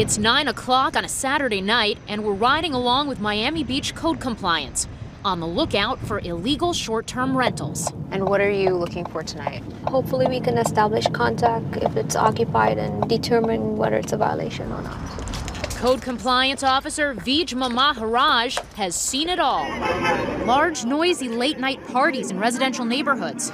It's 9 o'clock on a Saturday night, and we're riding along with Miami Beach code compliance, on the lookout for illegal short-term rentals. And what are you looking for tonight? Hopefully we can establish contact if it's occupied and determine whether it's a violation or not. Code compliance officer Vijma Maharaj has seen it all. Large, noisy late-night parties in residential neighborhoods.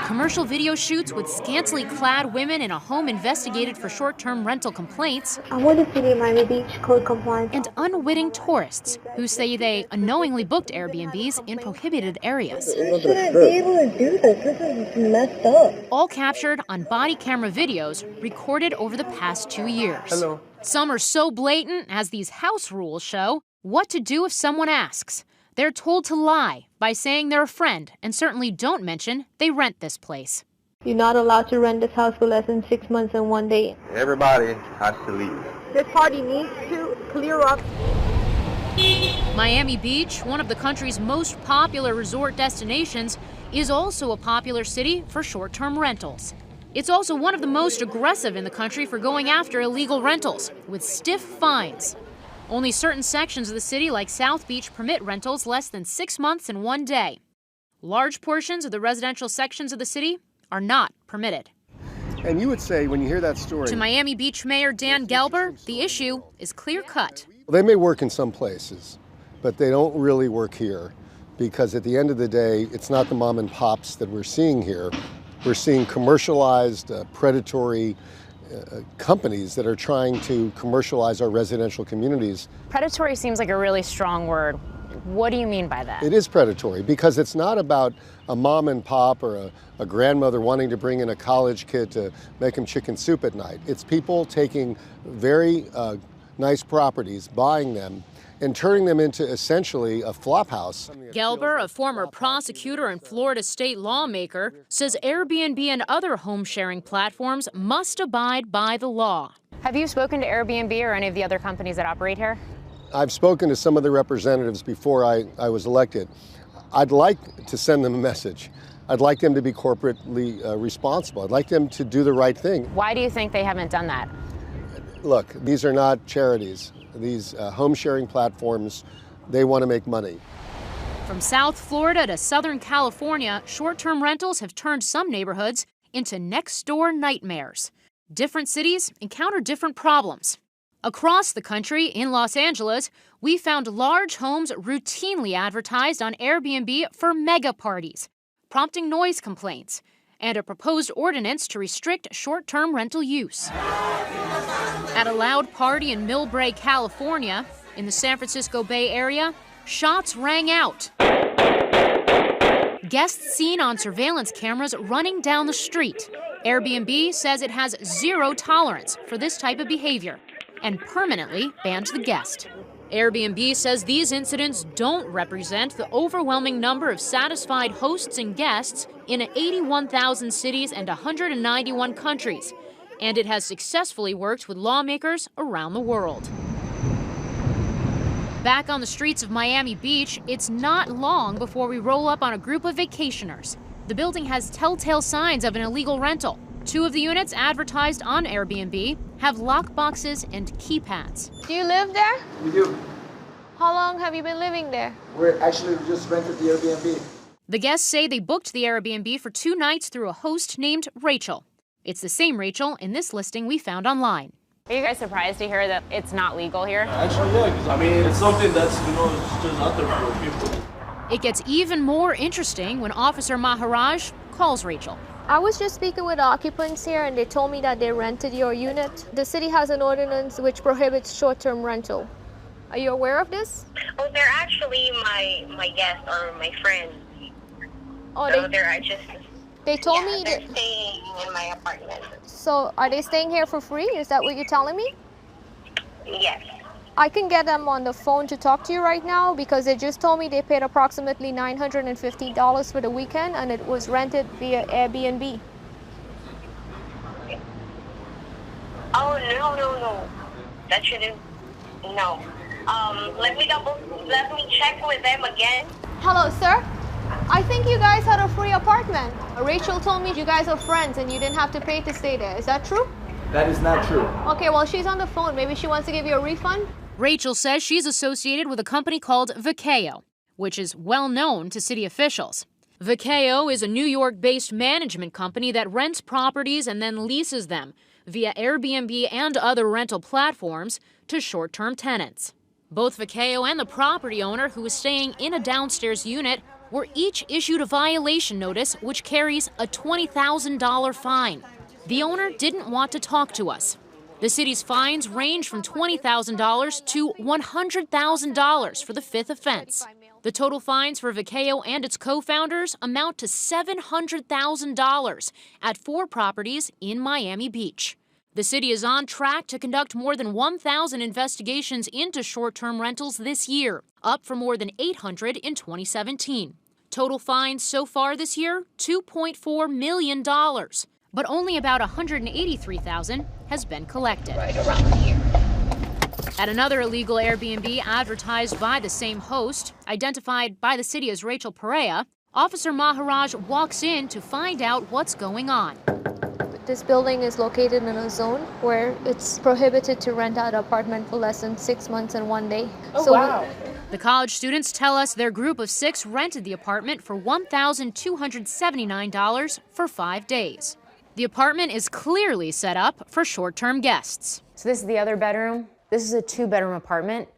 Commercial video shoots with scantily clad women in a home investigated for short-term rental complaints. I'm with the City of Miami Beach Code Compliance. And unwitting tourists who say they unknowingly booked Airbnbs in prohibited areas. You shouldn't be able to do this. This is messed up. All captured on body camera videos recorded over the past 2 years. Hello. Some are so blatant, as these house rules show, what to do if someone asks. They're told to lie by saying they're a friend, and certainly don't mention they rent this place. You're not allowed to rent this house for less than 6 months and 1 day. Everybody has to leave. This party needs to clear up. Miami Beach, one of the country's most popular resort destinations, is also a popular city for short-term rentals. It's also one of the most aggressive in the country for going after illegal rentals, with stiff fines. Only certain sections of the city, like South Beach, permit rentals less than 6 months and 1 day. Large portions of the residential sections of the city are not permitted. And you would say, when you hear that story... To Miami Beach Mayor Dan Gelber, the issue is clear-cut. They may work in some places, but they don't really work here, because at the end of the day, it's not the mom and pops that we're seeing here. We're seeing commercialized, predatory companies that are trying to commercialize our residential communities. Predatory seems like a really strong word. What do you mean by that? It is predatory because it's not about a mom and pop or a grandmother wanting to bring in a college kid to make them chicken soup at night. It's people taking very nice properties, buying them, and turning them into essentially a flop house. Gelber, a former prosecutor and Florida state lawmaker, says Airbnb and other home-sharing platforms must abide by the law. Have you spoken to Airbnb or any of the other companies that operate here? I've spoken to some of the representatives before I was elected. I'd like to send them a message. I'd like them to be corporately responsible. I'd like them to do the right thing. Why do you think they haven't done that? Look, these are not charities. These home-sharing platforms, they want to make money. From South Florida to Southern California, short-term rentals have turned some neighborhoods into next-door nightmares. Different cities encounter different problems. Across the country, in Los Angeles, we found large homes routinely advertised on Airbnb for mega parties, prompting noise complaints, and a proposed ordinance to restrict short-term rental use. At a loud party in Millbrae, California, in the San Francisco Bay Area, shots rang out. Guests seen on surveillance cameras running down the street. Airbnb says it has zero tolerance for this type of behavior and permanently bans the guest. Airbnb says these incidents don't represent the overwhelming number of satisfied hosts and guests in 81,000 cities and 191 countries, and it has successfully worked with lawmakers around the world. Back on the streets of Miami Beach, it's not long before we roll up on a group of vacationers. The building has telltale signs of an illegal rental. 2 of the units advertised on Airbnb have lockboxes and keypads. Do you live there? We do. How long have you been living there? We're actually just rented the Airbnb. The guests say they booked the Airbnb for 2 nights through a host named Rachel. It's the same Rachel in this listing we found online. Are you guys surprised to hear that it's not legal here? Actually, yeah, because I mean, it's something that's, it's just out there for people. It gets even more interesting when Officer Maharaj calls Rachel. I was just speaking with occupants here and they told me that they rented your unit. The city has an ordinance which prohibits short-term rental. Are you aware of this? Oh, they're actually my guests or my friends. Oh, so they're just... They told yeah, me they're that... staying in my apartment. So are they staying here for free? Is that what you're telling me? Yes. I can get them on the phone to talk to you right now because they just told me they paid approximately $950 for the weekend and it was rented via Airbnb. Oh, no. That shouldn't... No. Let me check with them again. Hello, sir. I think you guys had a free apartment. Rachel told me you guys are friends and you didn't have to pay to stay there. Is that true? That is not true. Okay, well, she's on the phone. Maybe she wants to give you a refund? Rachel says she's associated with a company called Vakeo, which is well known to city officials. Vakeo is a New York-based management company that rents properties and then leases them via Airbnb and other rental platforms to short-term tenants. Both Vakeo and the property owner, who was staying in a downstairs unit, were each issued a violation notice which carries a $20,000 fine. The owner didn't want to talk to us. The city's fines range from $20,000 to $100,000 for the fifth offense. The total fines for Vakeo and its co-founders amount to $700,000 at 4 properties in Miami Beach. The city is on track to conduct more than 1,000 investigations into short-term rentals this year, up from more than 800 in 2017. Total fines so far this year, $2.4 million. But only about $183,000 has been collected. Right around here. At another illegal Airbnb advertised by the same host, identified by the city as Rachel Perea, Officer Maharaj walks in to find out what's going on. This building is located in a zone where it's prohibited to rent out an apartment for less than 6 months and 1 day. Oh, wow. The college students tell us their group of 6 rented the apartment for $1,279 for 5 days. The apartment is clearly set up for short-term guests. So this is the other bedroom. This is a 2-bedroom apartment.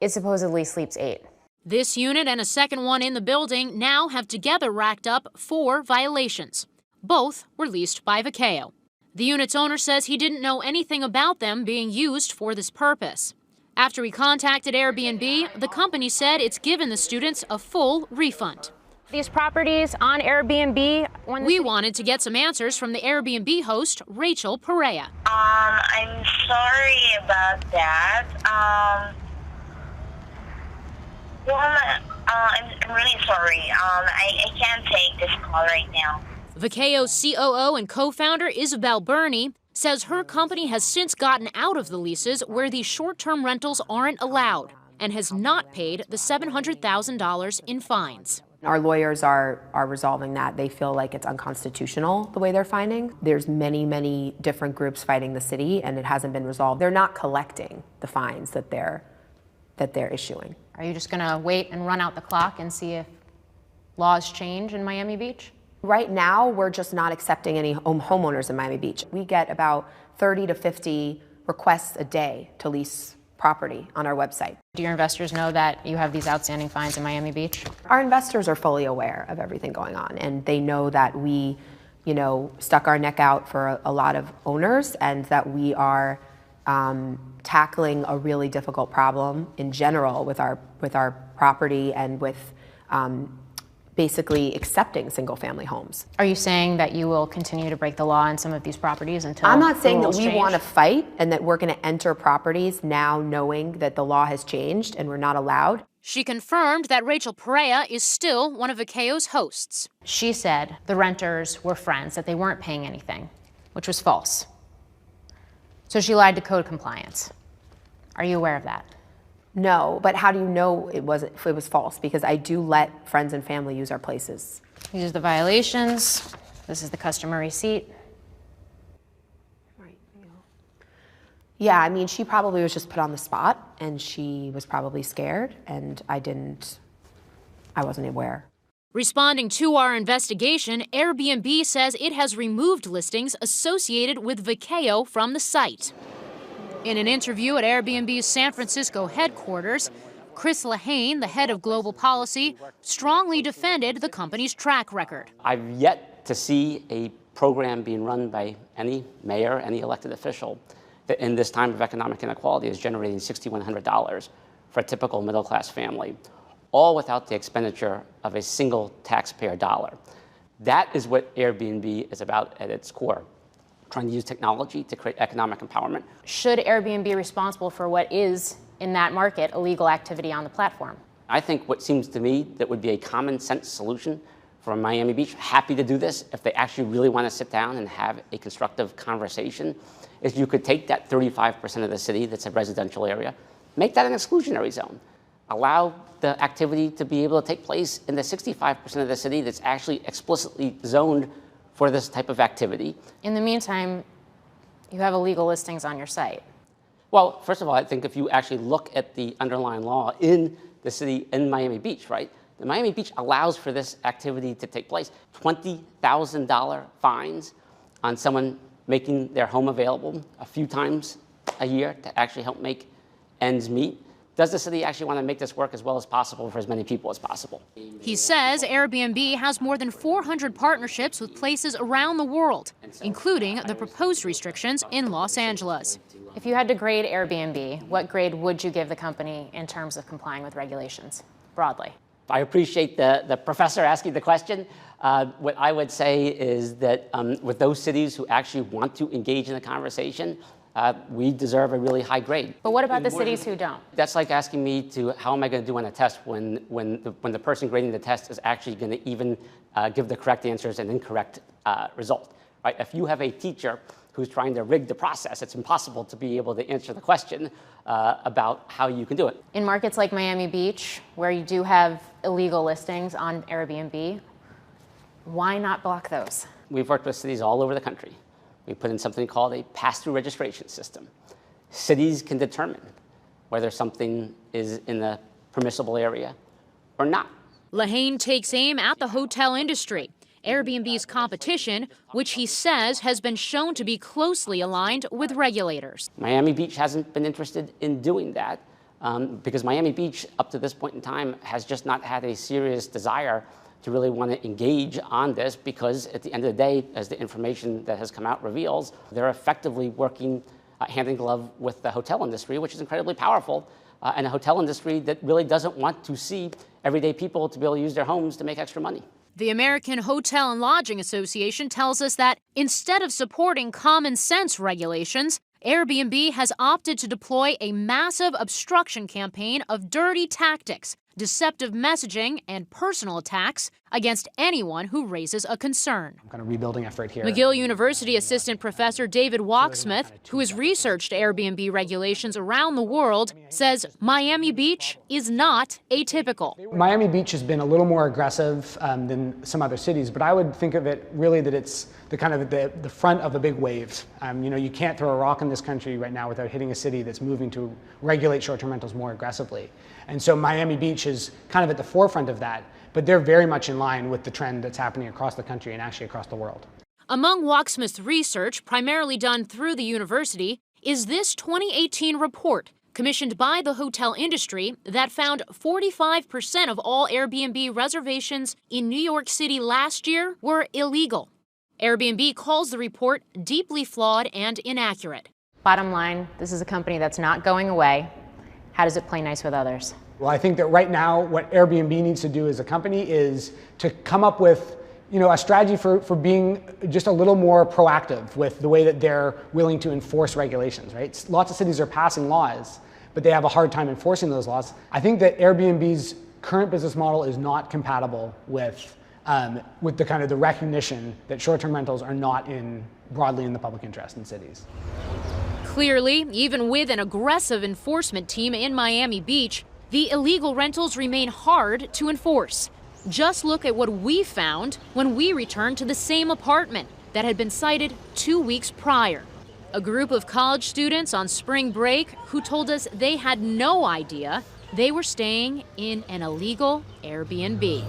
It supposedly sleeps 8. This unit and a second one in the building now have together racked up 4 violations. Both were leased by Vakeo. The unit's owner says he didn't know anything about them being used for this purpose. After he contacted Airbnb, the company said it's given the students a full refund. These properties on Airbnb, We wanted to get some answers from the Airbnb host, Rachel Perea. I'm sorry about that. I'm really sorry. I can't take this call right now. Vakeo's COO and co-founder Isabel Burney says her company has since gotten out of the leases where these short-term rentals aren't allowed and has not paid the $700,000 in fines. Our lawyers are resolving that. They feel like it's unconstitutional the way they're finding. There's many different groups fighting the city, and it hasn't been resolved. They're not collecting the fines that they're issuing. are you just going to wait and run out the clock and see if laws change in Miami Beach? Right now, we're just not accepting any homeowners in Miami Beach. We get about 30 to 50 requests a day to lease property on our website. Do your investors know that you have these outstanding fines in Miami Beach? Our investors are fully aware of everything going on, and they know that we, stuck our neck out for a lot of owners, and that we are tackling a really difficult problem in general with our property and with basically accepting single-family homes. Are you saying that you will continue to break the law in some of these properties until I'm not saying that rules we change? want to fight and that we're going to enter properties now knowing that the law has changed and we're not allowed. She confirmed that Rachel Perea is still one of Vakeo's hosts. She said the renters were friends, that they weren't paying anything, which was false. So she lied to code compliance. Are you aware of that? No, but how do you know it was false? Because I do let friends and family use our places. These are the violations. This is the customer receipt. Right. Yeah, I mean, she probably was just put on the spot, and she was probably scared, and I wasn't aware. Responding to our investigation, Airbnb says it has removed listings associated with Vakeo from the site. In an interview at Airbnb's San Francisco headquarters, Chris Lahane, the head of global policy, strongly defended the company's track record. I've yet to see a program being run by any mayor, any elected official, that in this time of economic inequality is generating $6,100 for a typical middle-class family, all without the expenditure of a single taxpayer dollar. That is what Airbnb is about at its core. Trying to use technology to create economic empowerment. Should Airbnb be responsible for what is, in that market, illegal activity on the platform? I think what seems to me that would be a common sense solution for Miami Beach, happy to do this if they actually really want to sit down and have a constructive conversation, is you could take that 35% of the city that's a residential area, make that an exclusionary zone. Allow the activity to be able to take place in the 65% of the city that's actually explicitly zoned for this type of activity. In the meantime, You have illegal listings on your site. Well, first of all, I think if you actually look at the underlying law in the city, in Miami Beach, right? The Miami Beach allows for this activity to take place. $20,000 fines on someone making their home available a few times a year to actually help make ends meet. Does the city actually want to make this work as well as possible for as many people as possible? He says Airbnb has more than 400 partnerships with places around the world, including the proposed restrictions in Los Angeles. If you had to grade Airbnb, what grade would you give the company in terms of complying with regulations, broadly? I appreciate the professor asking the question. What I would say is that with those cities who actually want to engage in the conversation, we deserve a really high grade. But what about the cities who don't? That's like asking me to, how am I going to do on a test when the person grading the test is actually going to even give the correct answers and incorrect result, right? If you have a teacher who's trying to rig the process, it's impossible to be able to answer the question about how you can do it. In markets like Miami Beach, where you do have illegal listings on Airbnb, why not block those? We've worked with cities all over the country. We put in something called a pass-through registration system. Cities can determine whether something is in the permissible area or not. Lehane takes aim at the hotel industry, Airbnb's competition, which he says has been shown to be closely aligned with regulators. Miami Beach hasn't been interested in doing that because Miami Beach, up to this point in time, has just not had a serious desire to really want to engage on this, because at the end of the day, as the information that has come out reveals, they're effectively working hand in glove with the hotel industry, which is incredibly powerful, and a hotel industry that really doesn't want to see everyday people to be able to use their homes to make extra money. The American Hotel and Lodging Association tells us that instead of supporting common sense regulations, Airbnb has opted to deploy a massive obstruction campaign of dirty tactics, deceptive messaging, and personal attacks against anyone who raises a concern. Kind of rebuilding effort here. McGill University assistant professor David Walksmith, who has researched Airbnb regulations around the world, says Miami Beach is not atypical. Miami Beach has been a little more aggressive than some other cities, but I would think of it really that it's the kind of the front of a big wave. You know, you can't throw a rock in this country right now without hitting a city that's moving to regulate short-term rentals more aggressively. And so Miami Beach is kind of at the forefront of that, but they're very much in line with the trend that's happening across the country and actually across the world. Among Walksmith's research, primarily done through the university, is this 2018 report commissioned by the hotel industry that found 45% of all Airbnb reservations in New York City last year were illegal. Airbnb calls the report deeply flawed and inaccurate. Bottom line, this is a company that's not going away. How does it play nice with others? Well, I think that right now what Airbnb needs to do as a company is to come up with, you know, a strategy for being just a little more proactive with the way that they're willing to enforce regulations, right? Lots of cities are passing laws, but they have a hard time enforcing those laws. I think that Airbnb's current business model is not compatible with the kind of the recognition that short-term rentals are not broadly in the public interest in cities. Clearly, even with an aggressive enforcement team in Miami Beach, the illegal rentals remain hard to enforce. Just look at what we found when we returned to the same apartment that had been cited 2 weeks prior. A group of college students on spring break who told us they had no idea they were staying in an illegal Airbnb.